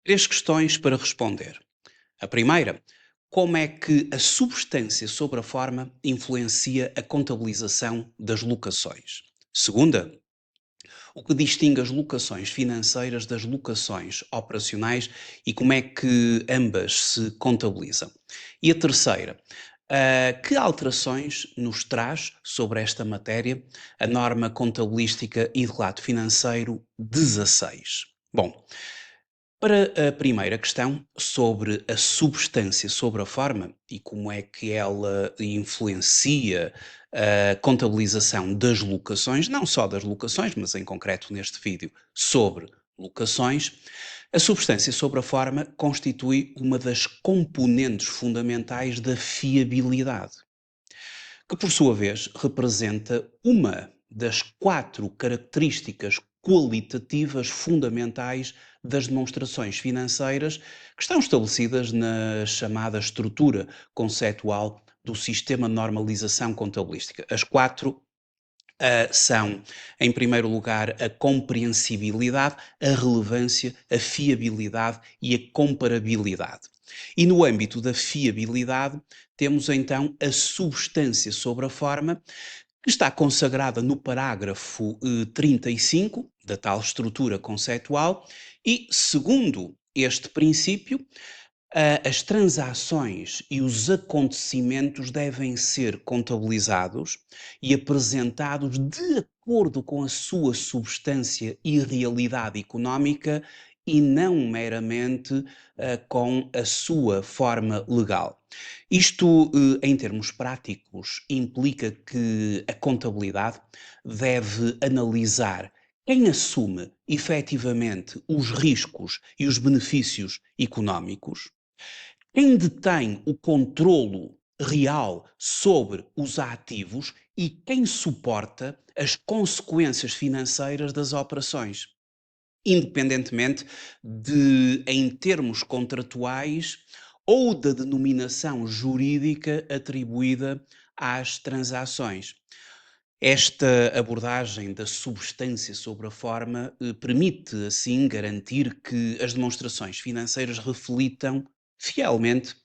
Três questões para responder. A primeira, como é que a substância sobre a forma influencia a contabilização das locações? Segunda, o que distingue as locações financeiras das locações operacionais e como é que ambas se contabilizam? E a terceira, que alterações nos traz sobre esta matéria a norma contabilística e de relato financeiro 16? Bom, para a primeira questão, sobre a substância sobre a forma e como é que ela influencia a contabilização das locações, não só das locações, mas em concreto neste vídeo sobre locações, a substância sobre a forma constitui uma das componentes fundamentais da fiabilidade, que por sua vez representa uma das quatro características qualitativas fundamentais das demonstrações financeiras que estão estabelecidas na chamada estrutura conceitual do sistema de normalização contabilística. As quatro são, em primeiro lugar, a compreensibilidade, a relevância, a fiabilidade e a comparabilidade. E no âmbito da fiabilidade, temos então a substância sobre a forma, que está consagrada no parágrafo 35 da tal estrutura conceitual, e, segundo este princípio, as transações e os acontecimentos devem ser contabilizados e apresentados de acordo com a sua substância e realidade económica e não meramente com a sua forma legal. Isto, em termos práticos, implica que a contabilidade deve analisar quem assume efetivamente os riscos e os benefícios económicos, quem detém o controlo real sobre os ativos e quem suporta as consequências financeiras das operações, independentemente de, em termos contratuais ou da denominação jurídica atribuída às transações. Esta abordagem da substância sobre a forma permite, assim, garantir que as demonstrações financeiras reflitam fielmente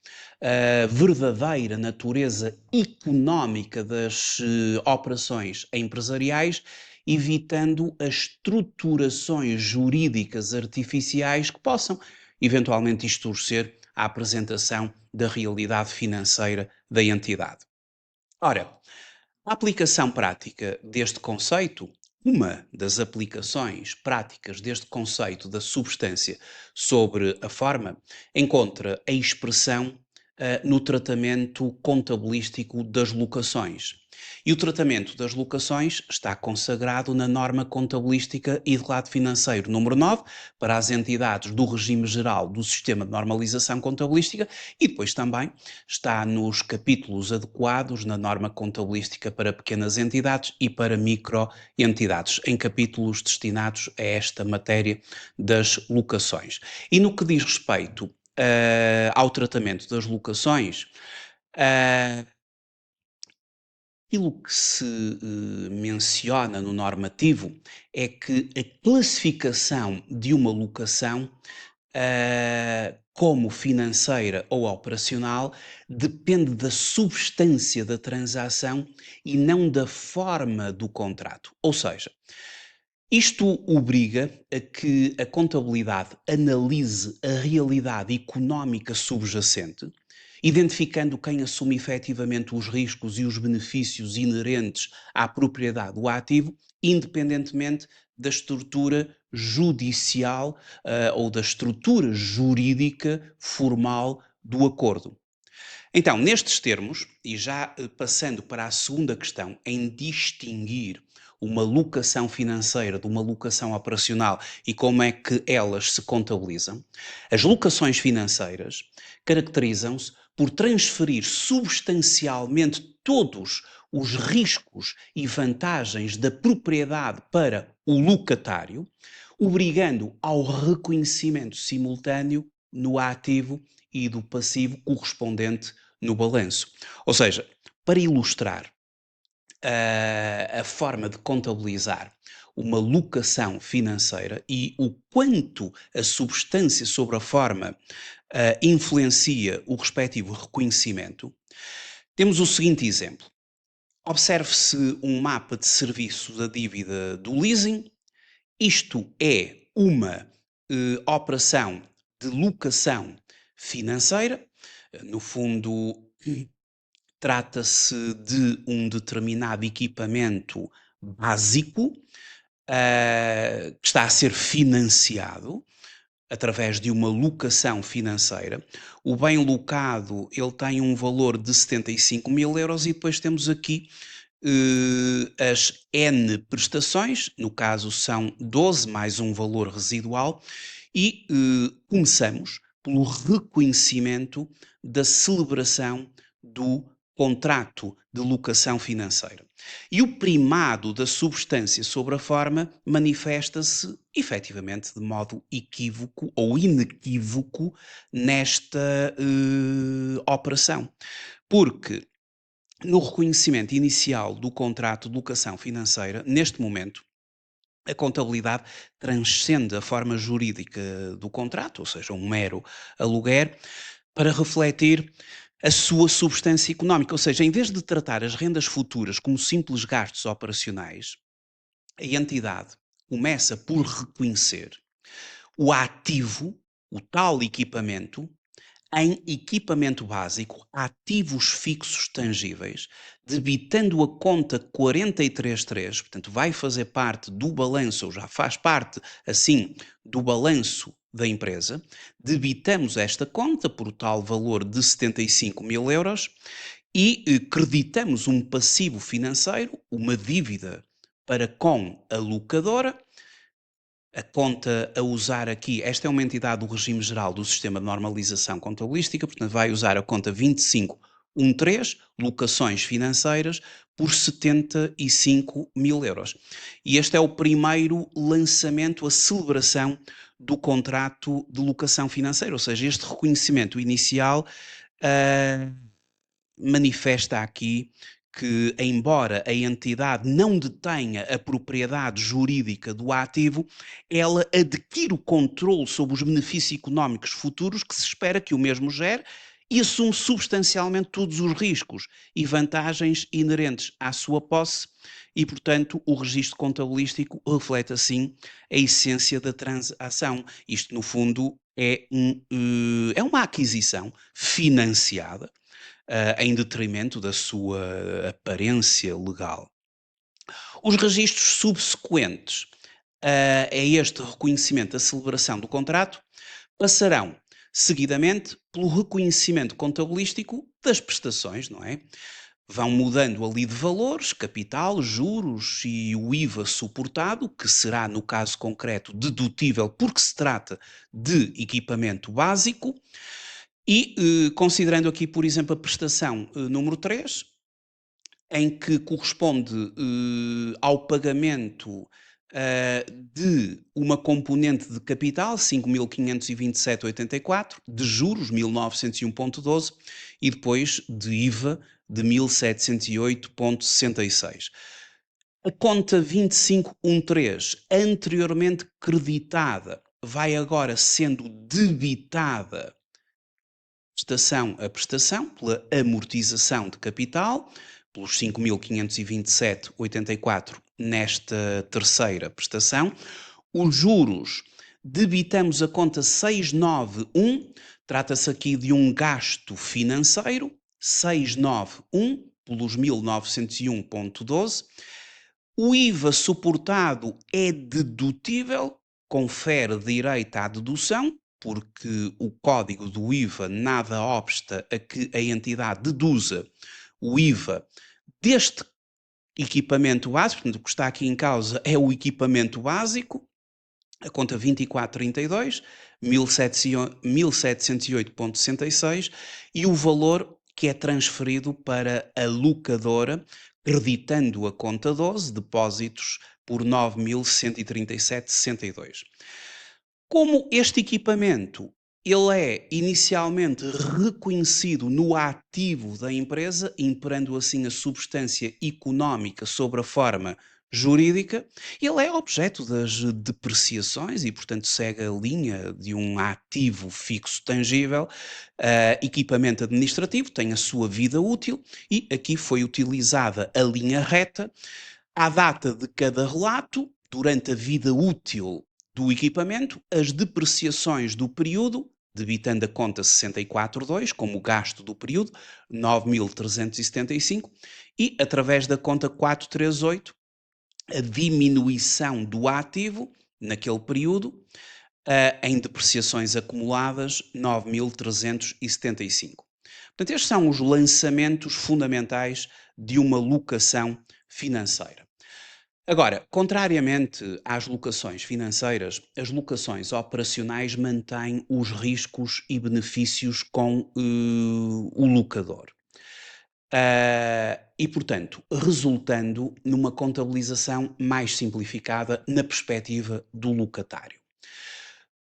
a verdadeira natureza económica das operações empresariais, evitando as estruturações jurídicas artificiais que possam eventualmente distorcer a apresentação da realidade financeira da entidade. Ora, a aplicação prática deste conceito, uma das aplicações práticas deste conceito da substância sobre a forma, encontra a expressão no tratamento contabilístico das locações. E o tratamento das locações está consagrado na norma contabilística e de relato financeiro número 9 para as entidades do regime geral do sistema de normalização contabilística e depois também está nos capítulos adequados na norma contabilística para pequenas entidades e para microentidades, em capítulos destinados a esta matéria das locações. E no que diz respeito ao tratamento das locações, uh, aquilo que se menciona no normativo é que a classificação de uma locação como financeira ou operacional, depende da substância da transação e não da forma do contrato. Ou seja, isto obriga a que a contabilidade analise a realidade económica subjacente, identificando quem assume efetivamente os riscos e os benefícios inerentes à propriedade do ativo, independentemente da estrutura judicial ou da estrutura jurídica formal do acordo. Então, nestes termos, e já passando para a segunda questão, em distinguir uma locação financeira de uma locação operacional e como é que elas se contabilizam, as locações financeiras caracterizam-se por transferir substancialmente todos os riscos e vantagens da propriedade para o locatário, obrigando ao reconhecimento simultâneo no ativo e do passivo correspondente no balanço. Ou seja, para ilustrar, a forma de contabilizar uma locação financeira e o quanto a substância sobre a forma influencia o respectivo reconhecimento, temos o seguinte exemplo. Observe-se um mapa de serviço da dívida do leasing. Isto é uma operação de locação financeira. No fundo, trata-se de um determinado equipamento básico que está a ser financiado através de uma locação financeira. O bem locado, ele tem um valor de 75.000 euros e depois temos aqui as N prestações, no caso são 12 mais um valor residual, e começamos pelo reconhecimento da celebração do contrato de locação financeira. E o primado da substância sobre a forma manifesta-se efetivamente de modo equívoco ou inequívoco nesta operação. Porque no reconhecimento inicial do contrato de locação financeira, neste momento, a contabilidade transcende a forma jurídica do contrato, ou seja, um mero aluguer, para refletir a sua substância económica. Ou seja, em vez de tratar as rendas futuras como simples gastos operacionais, a entidade começa por reconhecer o ativo, o tal equipamento, em equipamento básico, ativos fixos tangíveis, debitando a conta 433, portanto vai fazer parte do balanço, ou já faz parte, assim, do balanço da empresa, debitamos esta conta por o tal valor de 75.000 euros e creditamos um passivo financeiro, uma dívida para com a locadora. A conta a usar aqui, esta é uma entidade do regime geral do sistema de normalização contabilística, portanto vai usar a conta 2513, locações financeiras, por 75.000 euros. E este é o primeiro lançamento, a celebração do contrato de locação financeira, ou seja, este reconhecimento inicial manifesta aqui que, embora a entidade não detenha a propriedade jurídica do ativo, ela adquire o controle sobre os benefícios económicos futuros que se espera que o mesmo gere e assume substancialmente todos os riscos e vantagens inerentes à sua posse e, portanto, o registro contabilístico reflete assim a essência da transação. Isto, no fundo, é uma aquisição financiada em detrimento da sua aparência legal. Os registros subsequentes a este reconhecimento da celebração do contrato passarão seguidamente pelo reconhecimento contabilístico das prestações, não é? Vão mudando ali de valores, capital, juros e o IVA suportado, que será, no caso concreto, dedutível porque se trata de equipamento básico. E considerando aqui, por exemplo, a prestação número 3, em que corresponde ao pagamento de uma componente de capital, 5.527,84, de juros, 1.901,12, e depois de IVA, de 1.708,66. A conta 2513, anteriormente creditada, vai agora sendo debitada prestação a prestação, pela amortização de capital, pelos 5.527,84 nesta terceira prestação. Os juros, debitamos a conta 691, trata-se aqui de um gasto financeiro, 691 pelos 1901,12. O IVA suportado é dedutível, confere direito à dedução, porque o código do IVA nada obsta a que a entidade deduza o IVA deste equipamento básico. Portanto, o que está aqui em causa é o equipamento básico, a conta 2432, 1708,66, e o valor que é transferido para a locadora, creditando a conta 12, depósitos por 9.137,62. Como este equipamento Ele é inicialmente reconhecido no ativo da empresa, imperando assim a substância económica sobre a forma jurídica. Ele é objeto das depreciações e, portanto, segue a linha de um ativo fixo tangível. Equipamento administrativo tem a sua vida útil e aqui foi utilizada a linha reta à data de cada relato, durante a vida útil do equipamento, as depreciações do período, debitando a conta 64.2 como gasto do período, 9.375, e através da conta 438, a diminuição do ativo naquele período, em depreciações acumuladas, 9.375. Portanto, estes são os lançamentos fundamentais de uma locação financeira. Agora, contrariamente às locações financeiras, as locações operacionais mantêm os riscos e benefícios com o locador. E, portanto, resultando numa contabilização mais simplificada na perspectiva do locatário.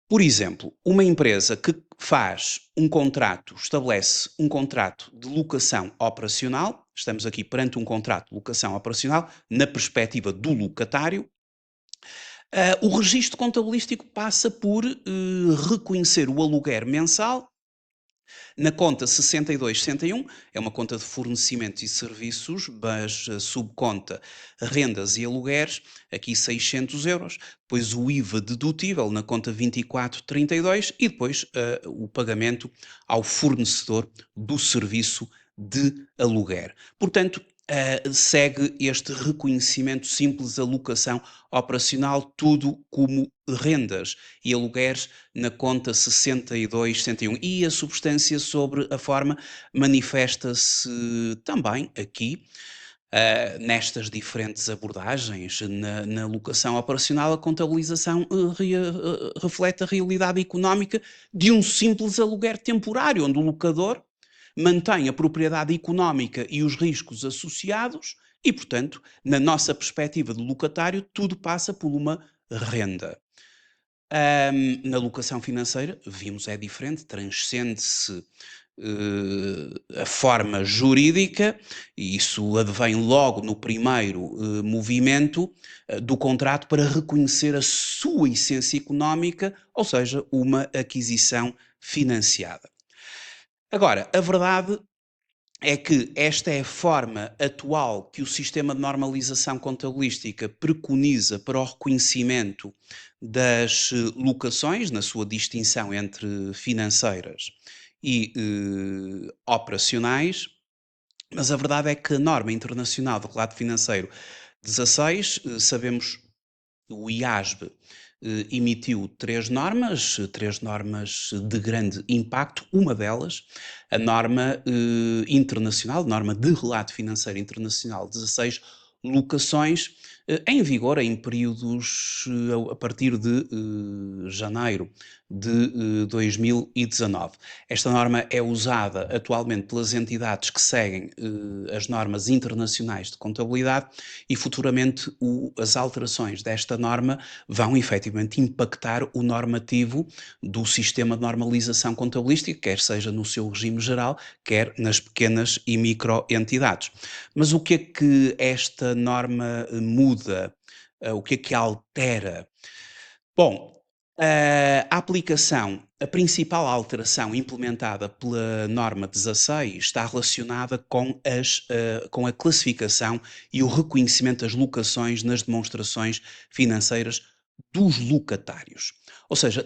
Por exemplo, uma empresa que faz um contrato, estabelece um contrato de locação operacional, estamos aqui perante um contrato de locação operacional, na perspectiva do locatário, o registro contabilístico passa por reconhecer o aluguer mensal na conta 6261, é uma conta de fornecimentos e serviços, mas subconta rendas e alugueres, aqui 600 euros, depois o IVA dedutível na conta 2432 e depois o pagamento ao fornecedor do serviço de aluguer. Portanto, segue este reconhecimento simples, alocação operacional, tudo como rendas e alugueres na conta 6261. E a substância sobre a forma manifesta-se também aqui, nestas diferentes abordagens. Na locação operacional, a contabilização reflete a realidade económica de um simples aluguer temporário, onde o locador mantém a propriedade económica e os riscos associados e, portanto, na nossa perspectiva de locatário, tudo passa por uma renda. Na locação financeira, vimos, é diferente, transcende-se a forma jurídica, e isso advém logo no primeiro movimento do contrato para reconhecer a sua essência económica, ou seja, uma aquisição financiada. Agora, a verdade é que esta é a forma atual que o sistema de normalização contabilística preconiza para o reconhecimento das locações, na sua distinção entre financeiras e operacionais, mas a verdade é que a norma internacional do relato financeiro 16, sabemos, o IASB emitiu três normas de grande impacto. Uma delas, a norma internacional, norma de relato financeiro internacional 16, locações, em vigor em períodos a partir de janeiro de 2019. Esta norma é usada atualmente pelas entidades que seguem as normas internacionais de contabilidade e futuramente as alterações desta norma vão efetivamente impactar o normativo do sistema de normalização contabilística, quer seja no seu regime geral, quer nas pequenas e microentidades. Mas o que é que esta norma muda? O que é que altera? Bom, a aplicação, a principal alteração implementada pela norma 16 está relacionada com a classificação e o reconhecimento das locações nas demonstrações financeiras dos locatários. Ou seja,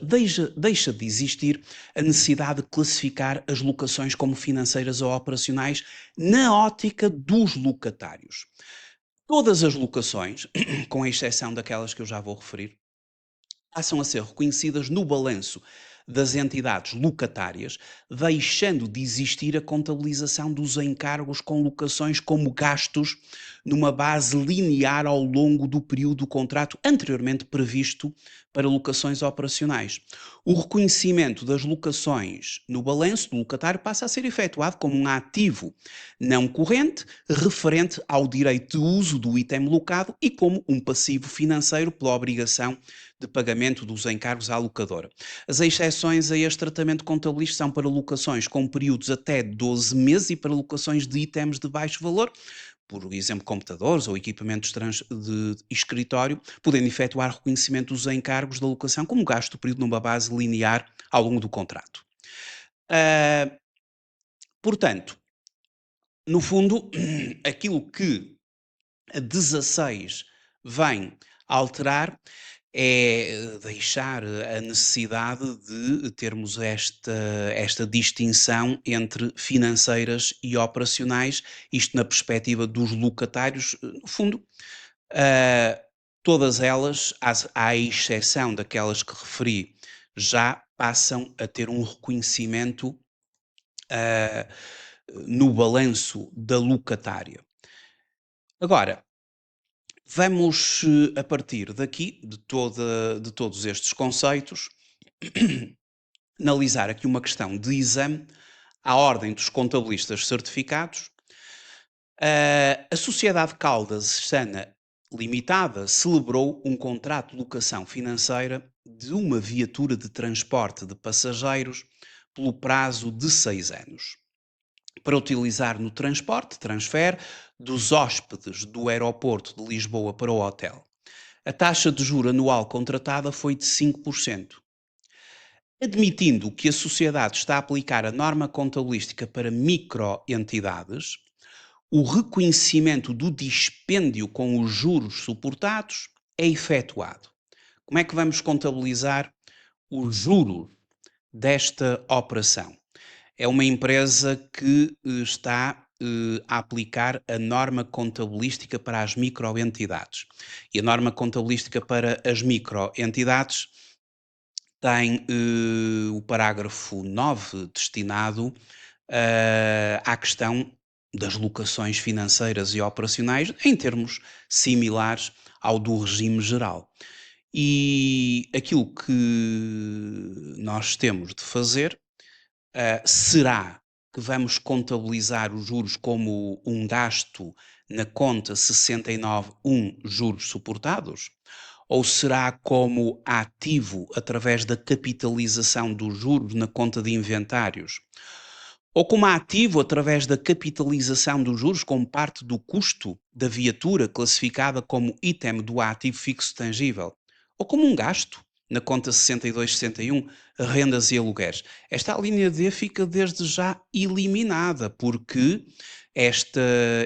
deixa de existir a necessidade de classificar as locações como financeiras ou operacionais na ótica dos locatários. Todas as locações, com exceção daquelas que eu já vou referir, passam a ser reconhecidas no balanço das entidades locatárias, deixando de existir a contabilização dos encargos com locações como gastos numa base linear ao longo do período do contrato anteriormente previsto para locações operacionais. O reconhecimento das locações no balanço do locatário passa a ser efetuado como um ativo não corrente referente ao direito de uso do item locado e como um passivo financeiro pela obrigação de pagamento dos encargos à locadora. As exceções a este tratamento contabilístico são para locações com períodos até 12 meses e para locações de itens de baixo valor, por exemplo, computadores ou equipamentos de escritório, podendo efetuar reconhecimento dos encargos da locação como gasto do período numa base linear ao longo do contrato. Ah, portanto, no fundo, aquilo que a 16 vem alterar é deixar a necessidade de termos esta distinção entre financeiras e operacionais, isto na perspectiva dos locatários. No fundo, ah, todas elas, à exceção daquelas que referi, já passam a ter um reconhecimento ah, no balanço da locatária. Agora, vamos, a partir daqui, de todos estes conceitos, analisar aqui uma questão de exame à ordem dos contabilistas certificados. A Sociedade Caldas Sana Limitada celebrou um contrato de locação financeira de uma viatura de transporte de passageiros pelo prazo de 6 anos, para utilizar no transporte, transfer, dos hóspedes do aeroporto de Lisboa para o hotel. A taxa de juro anual contratada foi de 5%. Admitindo que a sociedade está a aplicar a norma contabilística para microentidades, o reconhecimento do dispêndio com os juros suportados é efetuado. Como é que vamos contabilizar os juros desta operação? É uma empresa que está a aplicar a norma contabilística para as microentidades. E a norma contabilística para as microentidades tem o parágrafo 9 destinado à questão das locações financeiras e operacionais em termos similares ao do regime geral. E aquilo que nós temos de fazer será que vamos contabilizar os juros como um gasto na conta 69.1 juros suportados? Ou será como ativo através da capitalização dos juros na conta de inventários? Ou como ativo através da capitalização dos juros como parte do custo da viatura classificada como item do ativo fixo tangível? Ou como um gasto na conta 6261, rendas e aluguéres? Esta linha D fica desde já eliminada, porque esta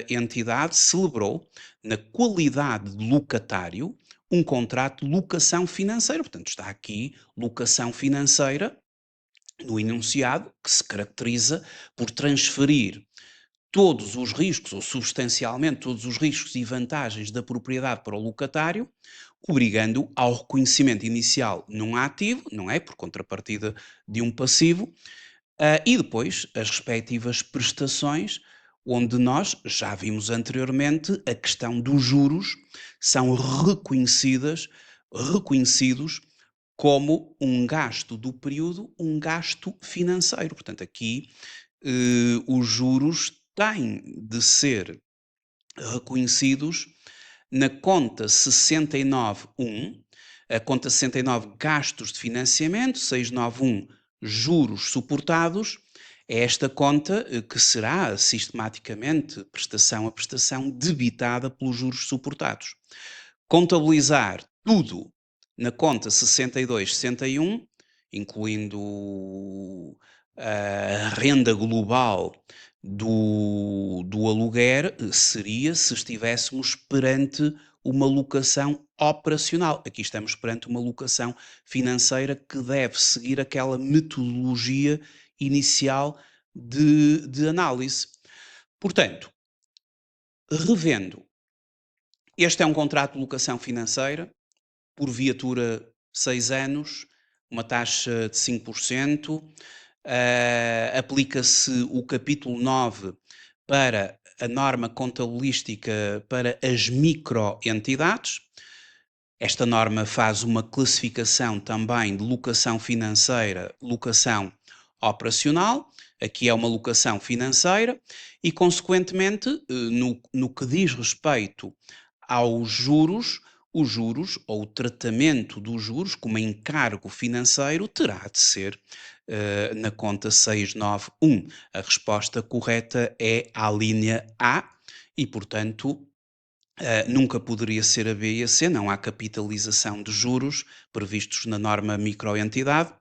entidade celebrou, na qualidade de locatário, um contrato de locação financeira. Portanto, está aqui locação financeira no enunciado, que se caracteriza por transferir todos os riscos, ou substancialmente todos os riscos e vantagens da propriedade para o locatário, obrigando ao reconhecimento inicial num ativo, não é? Por contrapartida de um passivo, e depois as respectivas prestações, onde nós já vimos anteriormente a questão dos juros, são reconhecidos como um gasto do período, um gasto financeiro. Portanto, aqui os juros têm de ser reconhecidos na conta 69.1, a conta 69 gastos de financiamento, 691 juros suportados, é esta conta que será sistematicamente, prestação a prestação, debitada pelos juros suportados. Contabilizar tudo na conta 62-61, incluindo a renda global do aluguer, seria se estivéssemos perante uma locação operacional. Aqui estamos perante uma locação financeira que deve seguir aquela metodologia inicial de análise. Portanto, revendo, este é um contrato de locação financeira por viatura 6 anos, uma taxa de 5%, aplica-se o capítulo 9 para a norma contabilística para as microentidades. Esta norma faz uma classificação também de locação financeira, locação operacional. Aqui é uma locação financeira e, consequentemente, no que diz respeito aos juros, os juros ou o tratamento dos juros como encargo financeiro terá de ser na conta 691. A resposta correta é a linha A e, portanto, nunca poderia ser a B e a C, não há capitalização de juros previstos na norma microentidade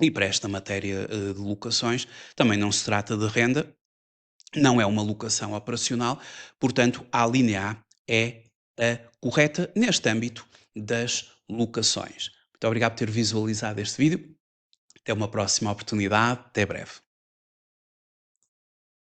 e para esta matéria de locações também não se trata de renda, não é uma locação operacional, portanto a linha A é a correta neste âmbito das locações. Muito obrigado por ter visualizado este vídeo, até uma próxima oportunidade, até breve.